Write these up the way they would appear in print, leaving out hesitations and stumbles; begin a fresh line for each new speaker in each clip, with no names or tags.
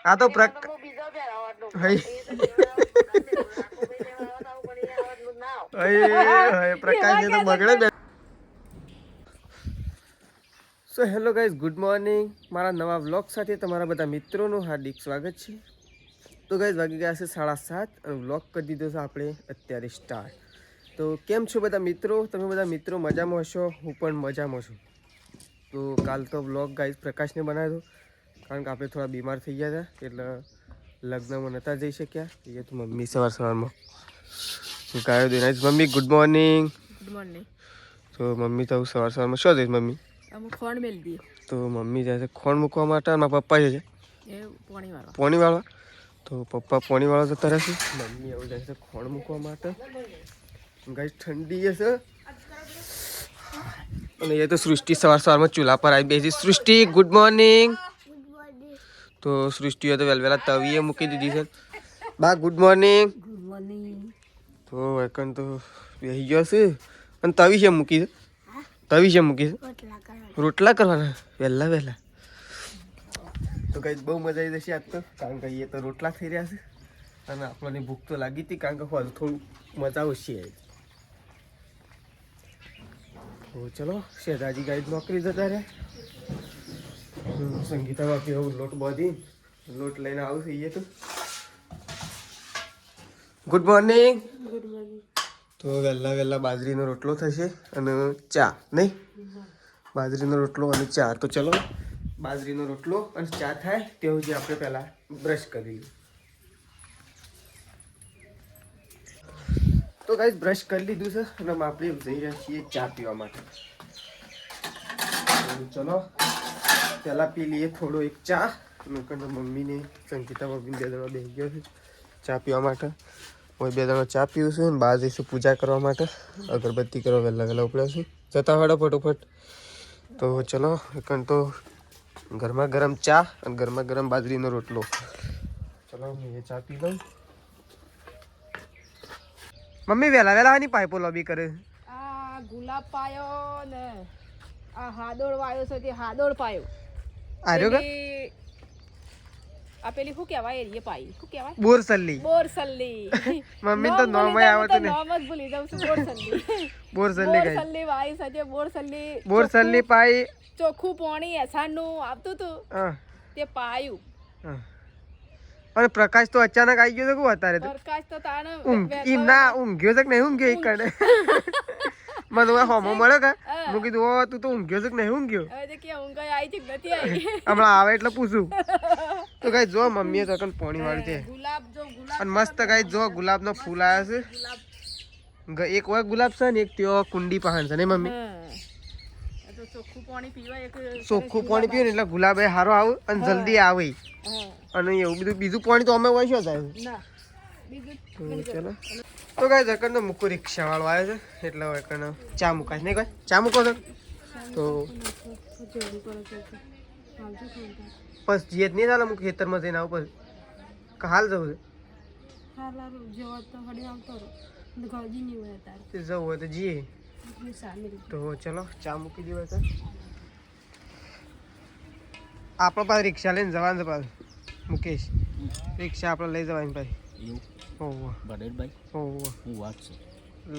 આ તો પ્રકાશ ને તો બગડે. So hello guys, good morning. મારા નવા વ્લોગ સાથે તમારા બધા મિત્રોનું હાર્દિક સ્વાગત છે. તો ગાઈઝ વાગી ગયા છે 7:30 અને વ્લોગ કરી દીધો છે આપણે અત્યારે સ્ટાર્ટ. તો કેમ છો બધા મિત્રો? તમે બધા મિત્રો મજામાં હશો, હું પણ મજામાં છું. તો કાલ તો વ્લોગ ગાઈઝ પ્રકાશને બનાવ્યો કારણ કે આપણે થોડા બીમાર થઈ ગયા હતા એટલે લગ્નમાં નહોતા જઈ શક્યા. એ તો મમ્મી સવારમાં ગાયો દઈને mummy good morning.
Good morning.
તો મમ્મી તો સવારમાં શું જઈશ મમ્મી?
ખોણ મેલ દી.
તો મમ્મી જાય છે ખોણ મૂકવા માટે અને મારા પપ્પા છે પોણી વાળવા. તો પપ્પા પોણી વાળવા જતા રહેશે, મમ્મી આવું જાય છે ખોણ મૂકવા માટે. ગાઈસ ઠંડી છે અને એ તો સૃષ્ટિ સવારમાં ચૂલા પર આવી બેસી. સૃષ્ટિ ગુડ મોર્નિંગ. તો સૃષ્ટિએ તો વહેલા તવીએ મૂકી દીધી છે. બા ગુડ મોર્નિંગ. તો એકન તો બેસી ગયો છે અને તવી છે મૂકી છે. તવી છે મૂકી છે રોટલા કરવાના વહેલા. તો કઈ બહુ મજા આવી જશે આજ તો, કારણ કે એ તો રોટલા થઈ રહ્યા છે અને આપણને ભૂખ તો લાગી હતી કારણ કે હજુ થોડું મજા ઓછી આવી. તો ચલો શેઠાજી ગાઈડ નોકરી જતા રહ્યા. સંગીતા બાપી એવું લોટ બાંધી લોટ લઈને આવું થઈએ. તો ગુડ મોર્નિંગ. તો વહેલા બાજરીનો રોટલો થશે અને ચા નહીં, બાજરીનો રોટલો અને ચા. તો ચલો બાજરીનો રોટલો અને ચા થાય તેવું જે આપણે પહેલાં બ્રશ કરી લઈએ. તો ગાઈસ બ્રશ કરી લીધું છે અને આપણે જઈ રહ્યા છીએ ચા પીવા માટે. ચલો પહેલાં પી લઈએ થોડો એક ચા. મમ્મીને સંગીતા મમ્મીને 2 જણા બેસી ગયો છે ચા પીવા માટે. હું 2 જણા ચા પીવું છું અને બહાર જઈશું પૂજા કરવા માટે, અગરબત્તી કરવા વહેલા ઉપડ્યા છું. જતા વાળો ફટોફટ. તો ચલો એકણ તો ગરમા ગરમ ચા અને ગરમા ગરમ બાજરીનો રોટલો. ચલો હું એ ચા પી લઉં. મમ્મી વહેલા આની પાઇપો લોબી કરે.
આ ગુલાબ પાયો ને આ હાદોડ વાયો છે તે હાદોડ પાયો.
આર્યો કે
આ પેલી શું કહેવાય એરીએ પાઈ શું કહેવાય?
બોરસલ્લી. મમ્મી તો નામ આવતું ને.
નામ જ ભૂલી જાઉં છું.
બોરસલ્લી
વાઈ છે
બોરસલ્લી પાઈ.
ચોખ્ખું પાણી એસાનું આવતું હતું તે પાયું.
અને પ્રકાશ તો અચાનક આવી ગયો તો કેવું અત્યારે તો
પ્રકાશ તો તાણે
ઊંઘ્યો છે કે નહીં ઊંઘ્યો એ કણે મને હોમો મળ્યો કે હું કીધું ઓ તું તો ઊંઘ્યો છે કે નહીં ઊંઘ્યો. હમણાં આવે એટલે પૂછું. તો ગાઈ જો મમ્મીએ તો પોણી વાળી છે અને મસ્ત ગાઈ જો ગુલાબનો ફૂલ આવ્યો છે. એક વાર ગુલાબ છે ને એક ત્યો કુંડી પહાણ છે ને મમ્મી. ચોખ્ખું પાણી પીવે ને એટલે ગુલાબ એ સારો આવે અને જલ્દી આવે. અને એવું બીજું પાણી તો અમે હોય શું થાય. ચલો તો ગાઈસ એકણ મૂકો રિક્ષા વાળો આવ્યો છે એટલે એકણ ચા મુકાય નહીં કોઈ ચા મૂકો છો તો બસ જીત નહીં ચાલે હું ખેતરમાં જઈને આવું પછી હાલ જવું છે જવું હોય તો જઈએ. તો ચલો ચા મૂકી દેવાય તો આપણે પાસે રિક્ષા લઈને જવાનું છે પાછું. મુકેશ રિક્ષા આપણે લઈ જવાની ભાઈ.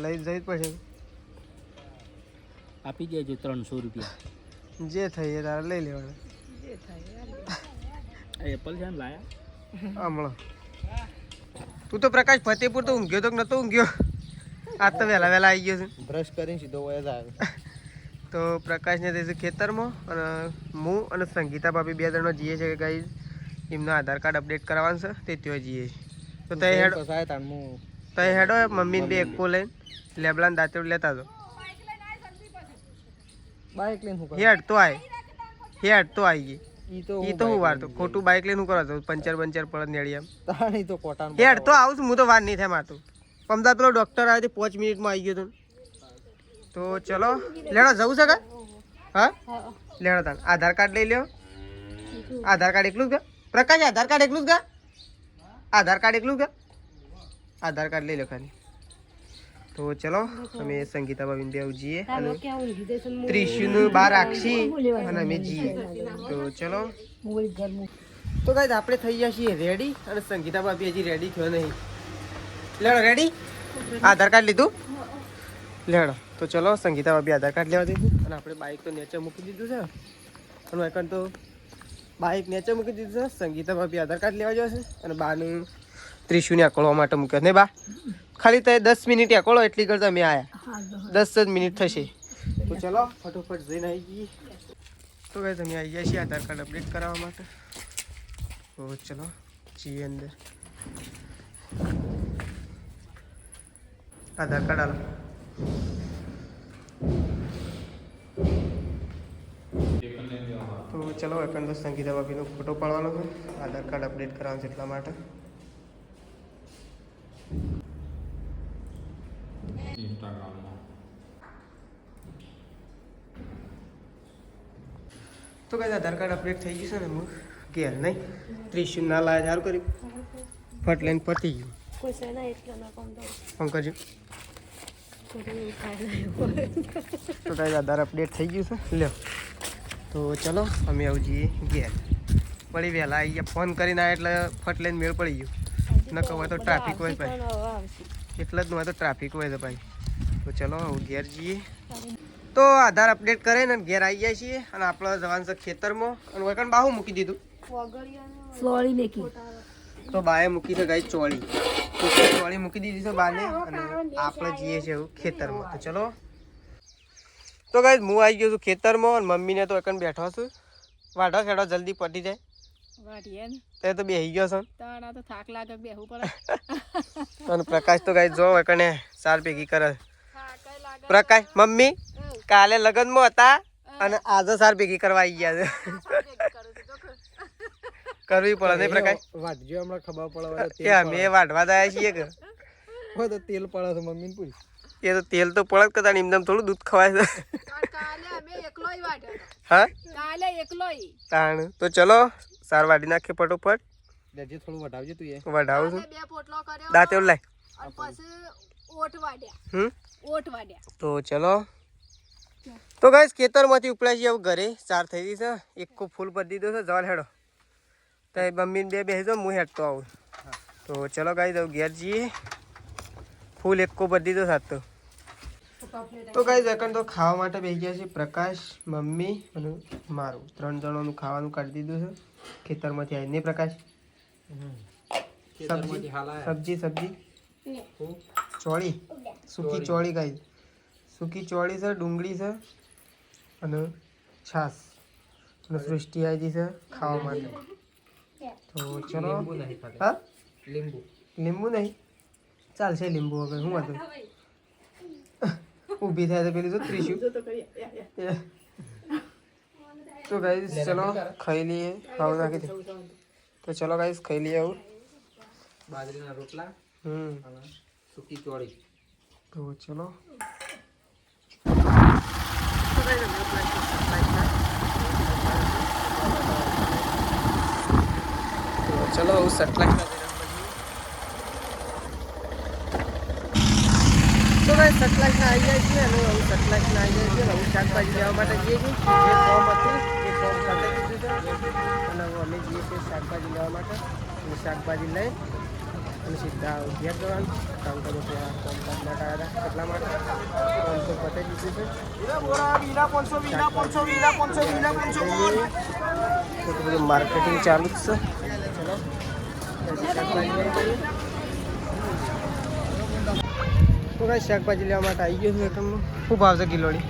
લઈ જઈ પડશે.
આપી દેજો 300 રૂપિયા
જે થઈ તારે લઈ લેવાના.
એપલ છે ને લાયા
હમણાં તું તો પ્રકાશ ફતેપુર તો ઊંઘ્યો તો નતો ઊંઘ્યો. આજ તો વહેલા આવી ગયો છે.
બ્રશ કરીને સીધો વયા જાય.
તો પ્રકાશને જઈશું ખેતરમાં અને હું અને સંગીતા ભાભી 2 જણા જઈએ છે કે ગાઈઝ એમનું આધાર કાર્ડ અપડેટ કરાવવાનું છે તે ત્યાં જઈએ. તો તય હેડો મમ્મીને 2 એકો લઈને લેબલાને દાંતેડ લેતા હતો.
બાઈક લઈને
હેડ તો આવી ગઈ. ઈ તો હું વાર તો ખોટું બાઈક લઈને હું કરવા પંચર પડે નેડી એમ હેડ તો આવું છું હું તો વાર નહીં થાય મારતું. અમદાવાદ પેલો ડૉક્ટર આવ્યો 5 મિનિટમાં આવી ગયો તો ચલો લેડો જવું છે કે હા લેડો તાન આધાર કાર્ડ લઈ લ્યો. આધાર કાર્ડ એકલું કે પ્રકાશ? આધાર કાર્ડ એકલું જ કે આધાર કાર્ડ એકલું કે આધાર કાર્ડ લઈ લો ખાલી. તો ચલો અમે સંગીતા ભાભીને બે જઈએ અને ત્રિશુનું બહાર રાખશી અને અમે જઈએ. તો ચલો તો ગાઈસ આપણે થઈ ગયા છીએ રેડી અને સંગીતા ભાભી હજી રેડી થયો નહીં. લેડો રેડી. આધાર કાર્ડ લીધું. લેડો તો ચલો સંગીતા ભાભી આધાર કાર્ડ લેવા દીધું અને આપણે બાઇક તો નીચે મૂકી દીધું છે અને એકણ તો બાઇક નીચે મૂકી દીધું છે. સંગીતા ભાભી આધાર કાર્ડ લેવા જશે અને બાનું ત્રિશુને અકળવા માટે મૂક્યો નહીં બા. ખાલી તો 10 મિનિટ અકળો એટલી કરતા અમે આવ્યા 10 જ મિનિટ થશે. તો ચલો ફટોફટ જઈને આવી જઈએ. તો ગાઈસ અમે આવી ગયા છીએ આધાર કાર્ડ અપડેટ કરાવવા માટે. તો ચલો જઈએ અંદર. આધાર કાર્ડ આલો. તો ચલો એકંદ સંગીતા ભાભીનો ફોટો પાડવાનો છે. આધાર કાર્ડ અપડેટ કરાવવાનું છે એટલા માટે. તો કઈ આધાર કાર્ડ અપડેટ થઈ ગયું છે ને હું ઘેર નહીં ત્રિશુલ ના લાયા સારું કર્યું ફટ લઈને પતી ગયું. ફોન કરજો. તો કઈ આધાર અપડેટ થઈ ગયું છે લ્યો. તો ચલો અમે આવું જઈએ ઘેર. વળી વહેલા આવી ગયા ફોન કરીને આવ્યા એટલે ફટ લઈને મેળ પડી ગયું. ન કહું હોય તો ટ્રાફિક હોય ભાઈ એટલે જ ન હોય તો ટ્રાફિક હોય છે ભાઈ. તો ચલો આવું ઘેર જઈએ. તો આધાર અપડેટ કરે ને ઘેર આવી જાય છીએ અને આપણે જવાનું છે ખેતરમાં અને વૈકણ બાહુ મૂકી દીધું. તો બાએ મૂકી છે ગાઈ ચોળી. ચોળી મૂકી દીધી છે બાને અને આપણે જઈએ છીએ ખેતરમાં. તો ચલો તો ગાઈ હું આવી ગયો છું ખેતરમાં અને મમ્મીને તો એકણ બેઠો છું. વાઢો ખેડો જલ્દી પટી જાય. તે તો બેસી ગયો છે
થાક લાગે બેહવું પડે.
અને પ્રકાશ તો ગાઈ જો એકણે સાર ભેગી કરે. પ્રકાશ મમ્મી કાલે લગનમાં હતા અને આજે સાર ભેગી કરવા આવી ગયા છે. કરવી પડે નહીં પ્રકાશ.
વાટજો હમણાં ખબર પડે
કે અમે વાટવા આવ્યા છીએ કે
તો તેલ પડે છે મમ્મીને પૂછ.
એ તો તેલ તો પડે કદાચ એમદમ થોડું દૂધ ખવાય છે. હા તાણ તો ચલો સાર વાટી નાખીએ ફટોફટ.
લેજે થોડું વઢાવજે તું એ.
વઢાવું છું દાંત એવું લાય. તો ચલો તો ગાઈસ ખેતરમાંથી ઉપડ્યા છીએ હવે ઘરે. ચાર થઈ ગઈ છે. એક ફૂલ ભરી દીધો છે. જવા હેડો તો મમ્મીને બે બેસી જાઓ હું હેડતો આવું. તો ચલો ગાઈસ હવે ઘેર જઈએ. ફૂલ એક ભરી દીધો સાત તો ગાઈસ એકણ તો ખાવા માટે બેસી ગયા છે. પ્રકાશ મમ્મી અને મારું 3 જણોનું ખાવાનું કાઢી દીધું છે ખેતરમાંથી આવીને. પ્રકાશ સબ્જી ચોળી સૂકી ચોળી ગાઈસ. સૂકી ચોળી છે ડુંગળી છે અને છાશ અને સૃષ્ટિ આવી છે ખાવા માટે. તો ચલો હા લીંબુ નહીં ચાલશે લીંબુ વગર શું હતું. ઊભી થાય તો પેલી તો ત્રીસું. તો ગાઈસ ચલો ખાઈ લઈએ. ખાવું નાખી દે. તો ચલો ગાઈસ ખાઈ લઈએ. આવું
બાજરીના રોટલા સૂકી ચોળી.
તો ચલો ચલો હું સટલાઈટ તો ભાઈ સટલાઈટના આવી જાય છે અને હું સટલાઈટના આવી જાય છે અને હું શાકભાજી લેવા માટે જઈએ છીએ. જે ફોર્મ હતું એ ફોર્મ સાથે દીધું છે અને અમે જઈએ છીએ શાકભાજી લેવા માટે. અને શાકભાજી લઈ અને સીધા ઘેર જવાનું કામ કરું ત્યાં ફોર્મ કાઢ માટે આવ્યા હતા એટલા માટે ફોર્મ તો પતાવી દીધું છે. બધું માર્કેટિંગ ચાલુ જ છે. તો કાંઈ શાકભાજી લેવા માટે આવી ગયો છું એકમમાં. શું ભાવ છે કિલોડી?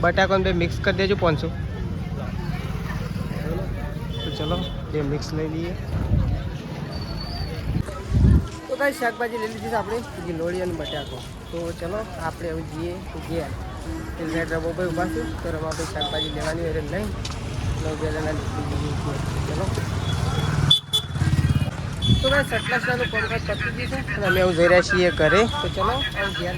બટાકાને બે મિક્સ કરી દેજો 500. તો ચલો બે મિક્સ લઈ લઈએ. તો કાંઈ શાકભાજી લઈ લીધી છે આપણે ગિલોડી અને બટાકો. તો ચલો આપણે હવે જઈએ ગયા એ સાઈડ રમો ભાઈ ઊભા છું તો રમા ભાઈ શાકભાજી લેવાની હોય નહીં 9 જણા નીકળી જઈએ છીએ. ચલો તો ભાઈ સટલાસનાનું કોન્ટ્રાક્ટ પતી ગયું છે અને અમે એવું જઈ રહ્યા છીએ ઘરે. તો ચલો ઘેર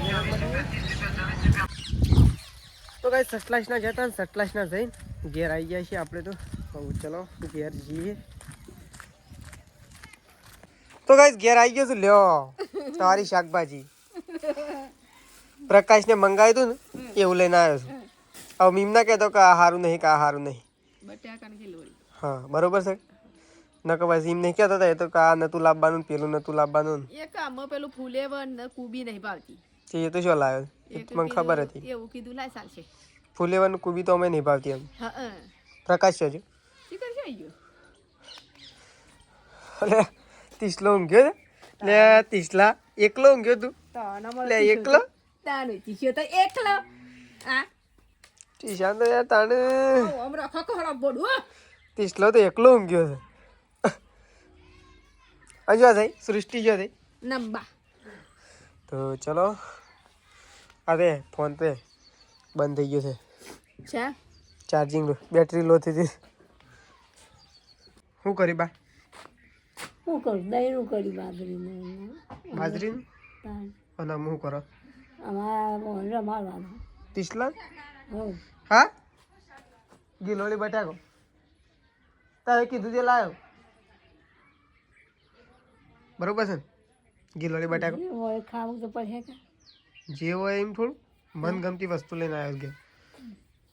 તો ભાઈ સટલાસના જતા ને સટલાસના જઈને ઘેર આવી ગયા છીએ આપણે. તો ચલો ઘેર જઈએ. તો ગાઈસ ઘેર આવી ગયો છું. લ્યો સારી શાકભાજી પ્રકાશને મંગાવ્યું હતું ને એવું લઈને આવ્યો છું. હવે મીમના કહેતો કે આ સારું નહીં કે આ સારું નહીં. હા બરોબર છે નકર પછી એમ નહીં કહેતા હતા એ તો કે આ નતું લાવવાનું ને પેલું નતું લાવવાનું ને.
એક આમાં પેલું ફુલેવર ને કુબી નહીં ભાવતી.
એ તો શું લાવ્યો એ
એક
તો મને ખબર
કીધું
હતી.
એવું કીધું લાય ચાલશે.
ફૂલેવાનું કુબી તો અમે નહીં ભાવતી એમ.
હા
પ્રકાશ છે હજુ
શીખર છે ગયો.
એટલે તીસલો ઊંઘ્યો છે એટલે તીસલા એકલો ઊંઘ્યો તું એટલે એકલો
તાનું તીસ્યો તો એકલો આ
ટીશા તો યાર તાને
આમ રાખો કોહળા બોડું
તીસલો તો એકલો ઊંઘ્યો છે. હજુ આ થઈ સૃષ્ટિ જો થઈ
નંબા
તો ચલો અરે ફોન પે બંધ થઈ ગયો છે
છે
ચાર્જિંગ બેટરી લો થઈ હતી. શું કરી બા
હું કરું દહીનું કરી બાજરીનું
બાજરીનું અને હું કરો
અમારા રમાડવાનું
તીસલા
હો
હા ગિલોળી બટાકો તારે કીધું તે લાવ્યો બરોબર છે ને ગિલોળી બટાકો
હોય ખાવું તો પડે કે
જે હોય એમ થોડું મનગમતી વસ્તુ લઈને આવ્યો કે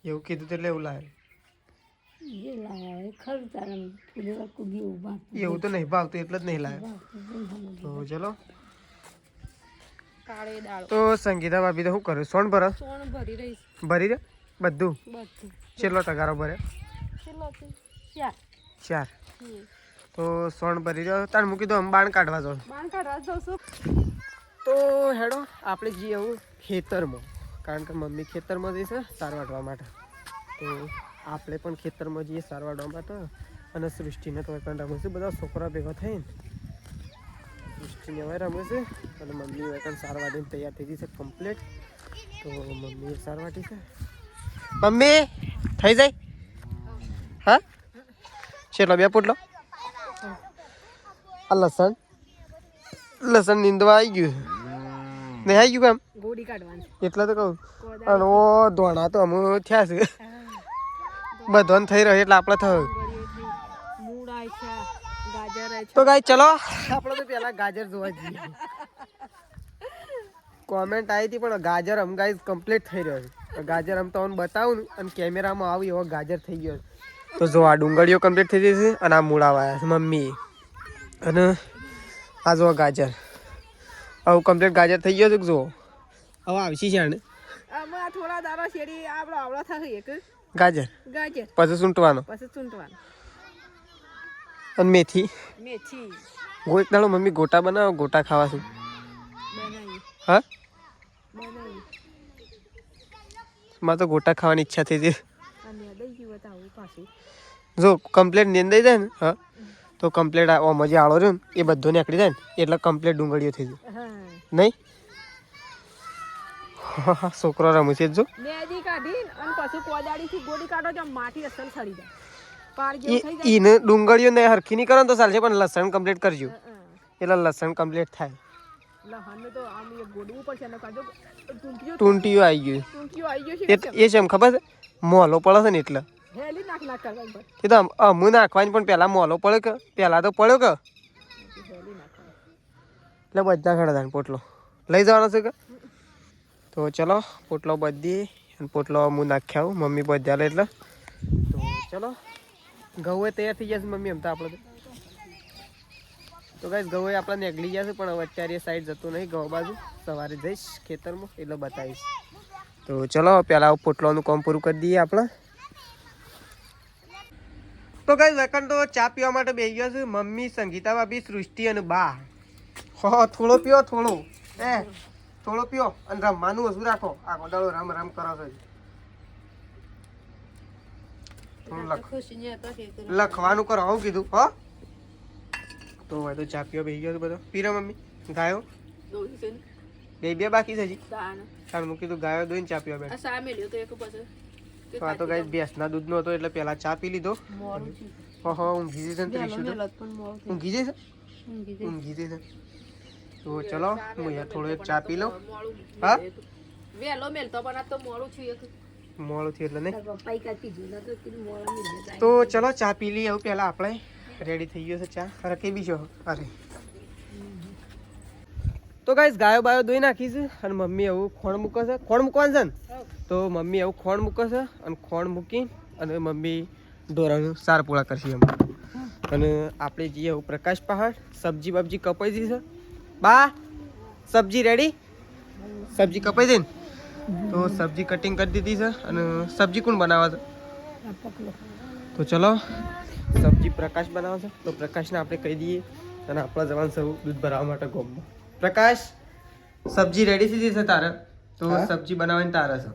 એવું કીધું એટલે એવું લાવ્યો.
જે લાવ્યા હોય ખરું તારા ફુલેવર કુબી ઉભા
એવું તો નહીં ભાવતું એટલે જ નહીં લાવ્યો. તો ચલો
કાળે દાળ
તો સંગીતા ભાભી તો શું કર્યું સોન ભરો
સોણ ભરી રહીશ
ભરી દે બધું
બધું
છેલ્લો તગારો ભરે
કેટલો છે ચાર
4 તો સોન ભરી રહ્યો તાર મૂકી દો આમ બાણ કાઢવા જાઉં.
બાણ કાઢવા જાઉં છું
તો હેડો આપણે જઈએ આવું ખેતરમાં કારણ કે મમ્મી ખેતરમાં જઈશે સાર વાટવા માટે તો આપણે પણ ખેતરમાં જઈએ સાર વાટવા માટે અને સૃષ્ટિને તો પણ રમે છે બધા છોકરા ભેગા થઈને સૃષ્ટિને હવે રમે છે અને મમ્મી હવે સાર વાટીને તૈયાર થઈ ગઈ છે કમ્પ્લીટ તો મમ્મીએ સાર વાટી છે મમ્મી થઈ જાય હા ચલો બે પોટલો આ લસણ નીંદવા આવી ગયું નહીં આવી ગયું કામ
ગોળી કાઢવાની
એટલે તો કહું અને ઓ ધોણા તો અમે થયા છે બધાને થઈ રહ્યો એટલે આપણે થયું
મૂળ આય છે ગાજર આય
તો ગાઈ ચલો આપણે તો પેલા ગાજર જોવા જઈએ કોમેન્ટ આવી હતી પણ ગાજર આમ ગાઈ કમ્પ્લીટ થઈ રહ્યો છે ગાજર આમ તમને બતાવું ને અને કેમેરામાં આવી એવો ગાજર થઈ ગયો તો જો આ ડુંગળીઓ કમ્પ્લીટ થઈ ગઈ છે અને આ મૂળા વાયા છે મમ્મી અને આ જો ગાજર આવું કમ્પ્લીટ ગાજર થઈ ગયો છે જુઓ હવે આવશી છે ને
આમાં થોડા દાડા શેરી આપણો આવડો થશે એક
ગાજર
ગાજર
પછી સૂંટવાનો
પછી ચૂંટવાનું
અને મેથી
મેથી
એક દાડો મમ્મી ગોટા બનાવો ગોટા ખાવા છું
બનાવી
હા
બનાવી
મારે તો ગોટા ખાવાની ઈચ્છા થઈ હતી
અને દઈ ગયું બતાવું પાછું
જો કમ્પ્લેટ નીંદાઈ જાય ને હા તો કમ્પ્લેટ આ મજા આળો રહ્યો ને એ બધો નીકળી જાય ને એટલે કમ્પ્લેટ ડુંગળીઓ થઈ જાય
હા
નહીં છોકરો રમે છે જો
મેદી કાઢી અને પછી કોદાળીથી ગોળી કાઢો તો માટી અસલ સડી જાય પાર જેવું થઈ જાય
એને ડુંગળીઓ ને હરખી નહીં કરો ને તો ચાલશે પણ લસણ કમ્પ્લીટ કરજો એટલે લસણ કમ્પ્લીટ થાય
લહણ તો આમ એક ગોડવું પડશે અને કાઢો
ટૂંટીઓ આવી ગયું
ટૂંકીઓ આવી ગયો છે
એ છે એમ ખબર છે મોલો પડે છે ને એટલે
હેલી નાખ કરવાની પર
એ તો અમુ નાખવાની પણ પહેલા મોલો પડે કે પહેલા તો પડ્યો કે
હેલી નાખવાની
એટલે બધા ખડા થાય પોટલો લઈ જવાનો છે કે તો ચલો પોટલો બધી અને પોટલો હું નાખ્યા આવું મમ્મી બધા લે એટલે તો ચલો ઘઉં તૈયાર થઈ જશે મમ્મી એમ તો આપણે તો ગાઈસ ઘઉં આપણે નીકળી જશે પણ હવે અત્યારે એ સાઈડ જતું નહીં ઘઉં બાજુ સવારે જઈશ ખેતરમાં એટલે બતાવીશ તો ચલો પહેલાં પોટલાનું કામ પૂરું કરી દઈએ આપણે તો ગાઈસ વેકન તો ચા પીવા માટે બેસી ગયા છે મમ્મી સંગીતા ભાભી સૃષ્ટિ અને બા થોડો પીઓ થોડો થોડો પીઓ અને રમવાનું ઓછું રાખો આ ગોડાળો રમ રમ કરો છો લખવાનું કરો આવું કીધું હો તો હવે તો ચા પીવા બેસી ગયો છે બધો પીરો મમ્મી ગાયો બે બાકી છે હજી ચાલ મૂકી તું ગાયો દોઈને ચા પીવા બેઠો તો આ તો ગાય ભેંસના દૂધનો હતો એટલે પહેલા ચા પી લીધો ઓહો ઊંઘી જશે ને ઊંઘી જશે ઊંઘી જશે તો ચલો હું યાર થોડો એક ચા પી લઉં હા
વેલો મેલતો પણ આ તો મોડું છું એક
મોડું થયું એટલે નહીં
પપ્પાઈ કાપી દીધું તો કીધું મોડા મિલ
તો ચલો ચા પી લઈએ હવે પહેલાં આપણે રેડી થઈ ગયો છે ચા અરે કેવી છો અરે તો ગાઈસ ગાયો બાયો દોઈ નાખી છે અને મમ્મી એવું ખોણ મૂકે છે ખોણ મૂકવાનું છે ને તો મમ્મી એવું ખોણ મૂકે છે અને ખોણ મૂકી અને મમ્મી ઢોરાનું સાર પૂળા કરશે એમ. અને આપણે જઈએ હવે પ્રકાશ પહાડ. સબ્જી બબ્જી કપાઈ દીધી છે બા? સબ્જી રેડી? સબ્જી કપાઈ દે ને તો સબ્જી કટિંગ કરી દીધી છે. અને સબ્જી કોણ બનાવે છે? તો ચલો સબ્જી પ્રકાશ બનાવે છે તો પ્રકાશને આપણે કહી દઈએ અને આપણા જવાન સૌ દૂધ ભરાવવા માટે ગોમમાં. પ્રકાશ સબ્જી રેડી થઈ જશે તારે તો સબ્જી બનાવવાની તારે છે.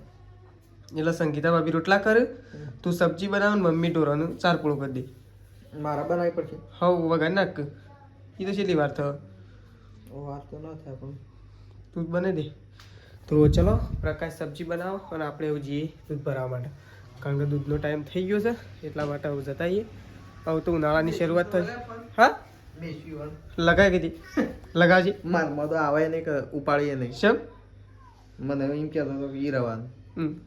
એટલે સંગીતા ભાભી રોટલા કરે, તું સબ્જી બનાવ ને મમ્મી ઢોરાનું ચાર પૂળું કરી દે.
મારા બનાવી પડશે.
હવ વગર નાખ. એ તો છેલ્લી વાર થયો
વાત તો ના થાય પણ
તું જ બનાવી દે. તો ચલો પ્રકાશ સબ્જી બનાવો અને આપણે એવું જઈએ દૂધ ભરાવવા માટે. કારણ કે દૂધનો ટાઈમ થઈ ગયો છે એટલા માટે હવે જતા આવીએ. હવે તો ઉનાળાની શરૂઆત થશે. હા લગાવી કીધી લગાવજે.
મારમાં તો આવે નહીં કે ઉપાડીએ નહીં.
શેમ?
મને એમ કહેતો હતો કે ઈ રવાનું.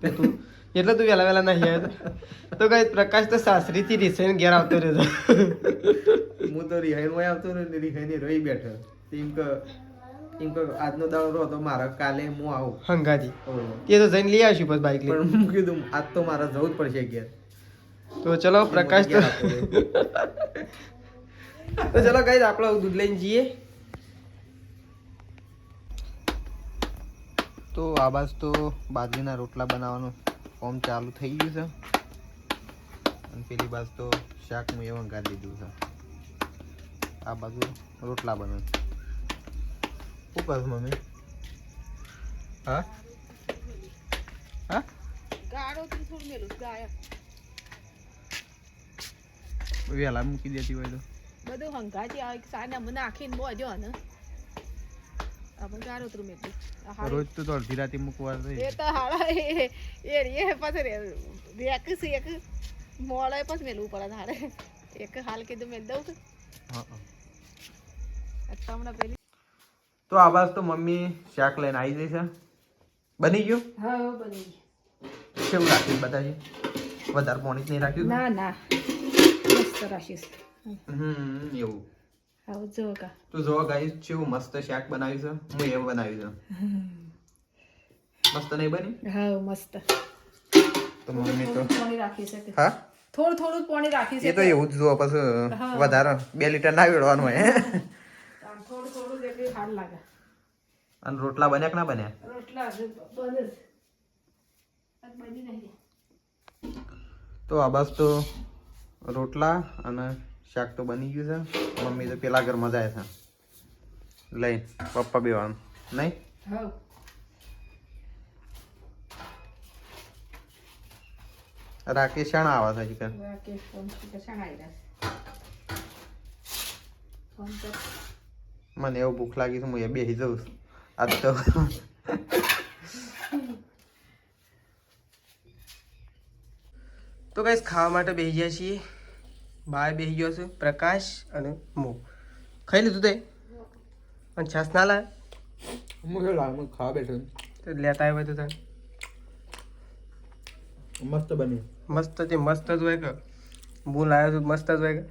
તે તું એટલે તું વહેલા વહેલા નહીં આવ્યો તો કઈ પ્રકાશ તો સાસરીથી રિસાઈને ઘેર આવતો રહેતો.
હું તો રિહાઈનમાં આવતો ને રિહાઈને રહી બેઠો. એમ કે આજનો દાડો રહો તો મારા કાલે હું આવું
હંગાથી એ તો જઈને લઈ આવશું બસ બાઈક લઈ.
પણ હું કીધું આજ તો મારે જવું જ પડશે ઘેર.
તો ચલો પ્રકાશ તો ચલો ગાઈસ આપણે દૂધ લઈને જઈએ.
તો આ બાજુ તો બાજરીના રોટલા બનાવવાનું કામ ચાલુ થઈ ગયું છે અને પેલી બાજુ તો શાક મેં એ વંગારી દીધું છે. આ બાજુ રોટલા બને. શું કરશ મમ્મી? હા હા વહેલા મૂકી દેતી હોય તો
બધું હંગાજી આવે સાના મને નાખીને બોજો ને આપણે ગાળોતરું મેલું.
રોજ તો અડધી રાતે મૂકવા
એ તો હાડા એ પાછળ રેકસી એક મોળે પછી મેલવું પડે હારે. એક હાલ કીધું મેલ દઉં હમણાં પેલી.
તો આ બાજુ તો મમ્મી શાક લઈને આવી જઈ છે. બની ગયું?
હા બની
કેવું રાખ્યું બતાજી? વધારે પાણી જ નહીં રાખ્યું?
ના ના મસ્ત રાખીશ.
એવું.
આવો જો કા
તો જો ગાઈસ કેવું મસ્ત શાક બનાવ્યું છે. હું એવું બનાવ્યું છે. મસ્ત નહીં બની?
હા મસ્ત.
તો મમ્મી તો
પાણી રાખી છે.
હા
થોડું થોડું પાણી રાખી છે.
એ તો એવું જ જો પછી વધારે 2 લીટર ના વેડવાનું હોય.
થોડું થોડું જેટલું હાલ લાગે.
અને રોટલા બન્યા કે ના બન્યા?
રોટલા બને બની નહીં.
તો આ બસ તો રોટલા અને શાક તો બની ગયું છે. મમ્મી તો પેલા ઘરમાં જાય છે લઈને પપ્પા બેવાનું નહીં.
હા
રાકેશ શાણા આવા છે હજી
રાકેશ ફોન કે શણાઈ રહ્યા ફોન કર.
મને એવું ભૂખ લાગી છે હું એ બેસી જઉં છું આજ તો.
તો ગાઈસ ખાવા માટે બેસી ગયા છીએ. બાય બેસી ગયો છે પ્રકાશ અને હું. ખાઈ લીધું તે અને છાસ ના લાવે
હું ખાવા બેઠો
તો લેતા આવ્યો તો તને.
મસ્ત બન્યું.
મસ્ત તે મસ્ત જ હોય કે હું લાવ્યો તું મસ્ત જ હોય કે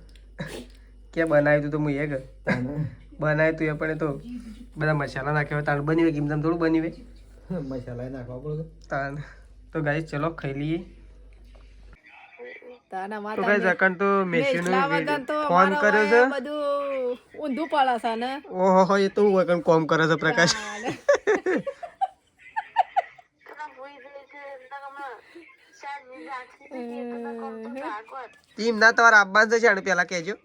કે બનાવ્યું તું તો હું એ કે બનાવ્યું તું એ પણ એ તો બધા મસાલા નાખ્યા હોય તાણ બની હોય કેમ થોડું બની હોય
મસાલા નાખવા પડે
તાણ. તો ગાઈસ ચલો ખાઈ લઈએ.
તાના
તો
માતા
ગાઈસ અકન તો મેસીનો
તો
ફોન કર્યો છે.
બધું ઊંધું પડે છે ને.
ઓહો એ તો હું અકન કોમ કરે છે પ્રકાશ. ટીમ ના તમારા આબાન છે પેલા કહેજો.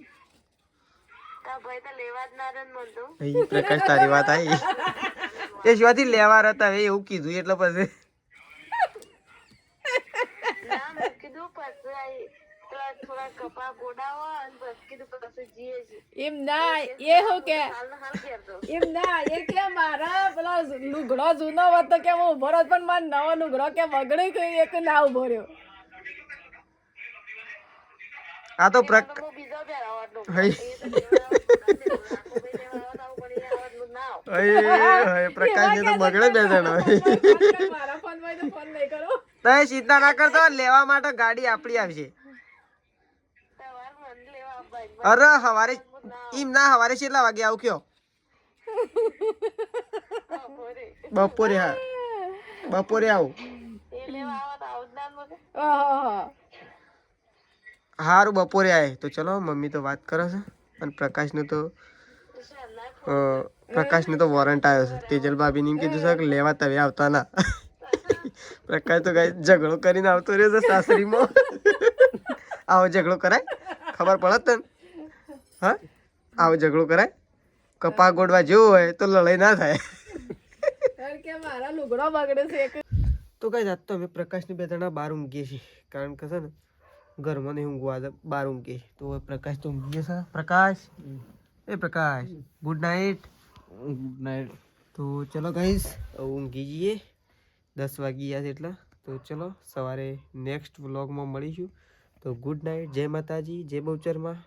પ્રકાશ તારી વાત આવી એ શિવાથી લેવા હતા એવું કીધું એટલે પછી
એમ ના એ હું કે એમ ના એ કે મારા પેલા લુગડો જૂનો હોત તો કે હું ઉભો રહ્યો પણ મારો નવો લુગડો કે બગડી ગયો એક ના ઉભો રહ્યો.
આ તો પ્રકાશ તો બગડે બે જણા.
મારા ફોન માં તો ફોન નહીં કરો.
તમે ચિંતા ના કરતો લેવા માટે ગાડી આપણી આવશે. અરે હવારે એમ ના હવારે કેટલા વાગે આવું કયો? બપોરે. હા બપોરે આવું. હારું બપોરે આય તો ચલો મમ્મી તો વાત કરે છે અને પ્રકાશને તો વોરંટ આવ્યો છે. તેજલ ભાભીને એમ કીધું છે કે લેવા તમે આવતા ના. પ્રકાશ તો ગાઈસ ઝઘડો કરીને આવતો રહ્યો છે સાસરીમાં. આવો ઝઘડો કરાય ખબર પડે તને? હા આવો ઝઘડો કરાય? કપા ગોડવા જેવું હોય તો લડાઈ ના થાય.
કે મારા લુગડો બગડે છે.
તો ગાઈસ આજ તો અમે પ્રકાશની બે જણા બહાર ઊંઘીએ છીએ કારણ કે છે ને ઘરમાં નહીં ઊંઘવા બહાર ઊંઘીએ. તો પ્રકાશ તો ઊંઘીએ છે. પ્રકાશ પ્રકાશ ગુડ નાઇટ.
Good night.
તો ચલો ગાઈસ ઊંઘી જઈએ. 10 વાગી ગયા છે એટલે તો ચલો સવારે નેક્સ્ટ વ્લોગમાં મળીશું. તો ગુડ નાઇટ. જય માતાજી, જય બહુચરમાં.